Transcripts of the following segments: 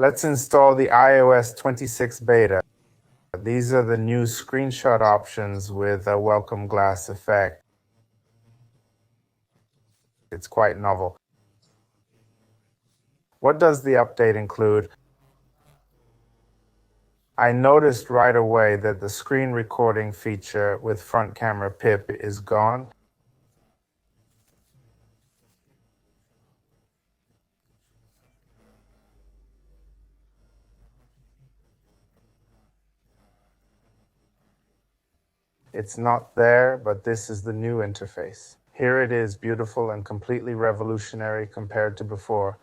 Let's install the iOS 26 beta. These are the new screenshot options with a welcome glass effect. It's quite novel. What does the update include? I noticed right away that the screen recording feature with front camera pip is gone. It's not there, but this is the new interface. Here it is, beautiful and completely revolutionary compared to before.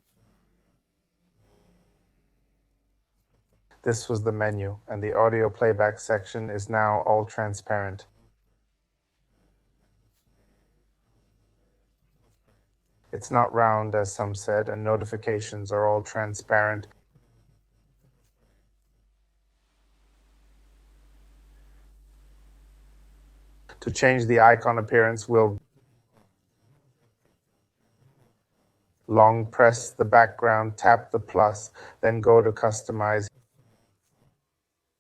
This was the menu, and the audio playback section is now all transparent. It's not round, as some said, and notifications are all transparent. To change the icon appearance, we'll long press the background, tap the plus, then go to customize.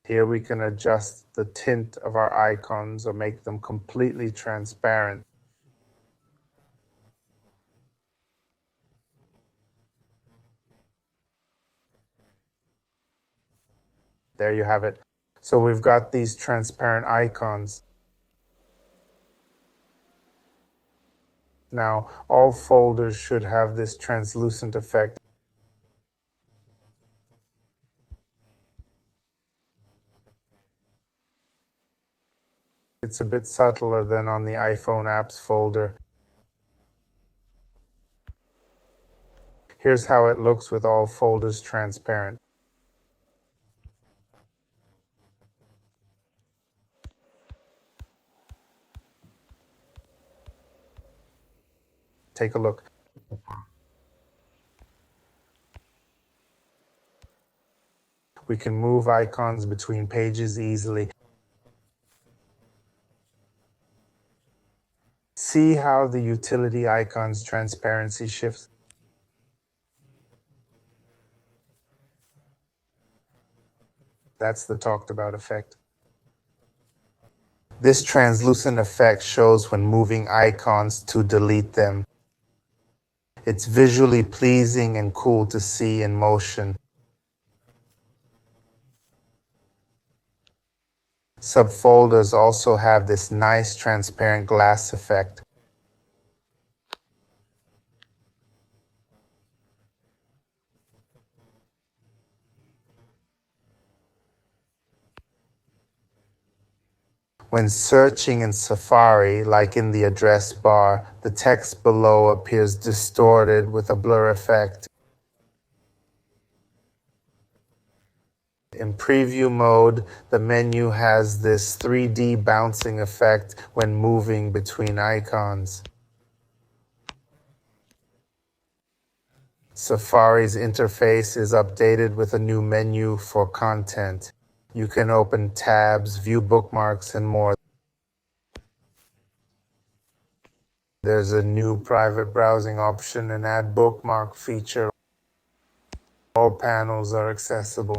Here we can adjust the tint of our icons or make them completely transparent. There you have it. So we've got these transparent icons. Now, all folders should have this translucent effect. It's a bit subtler than on the iPhone apps folder. Here's how it looks with all folders transparent. Take a look. We can move icons between pages easily. See how the utility icon's transparency shifts? That's the talked about effect. This translucent effect shows when moving icons to delete them. It's visually pleasing and cool to see in motion. Subfolders also have this nice transparent glass effect. When searching in Safari, like in the address bar, the text below appears distorted with a blur effect. In preview mode, the menu has this 3D bouncing effect when moving between icons. Safari's interface is updated with a new menu for content. You can open tabs, view bookmarks, and more. There's a new private browsing option and add bookmark feature. All panels are accessible.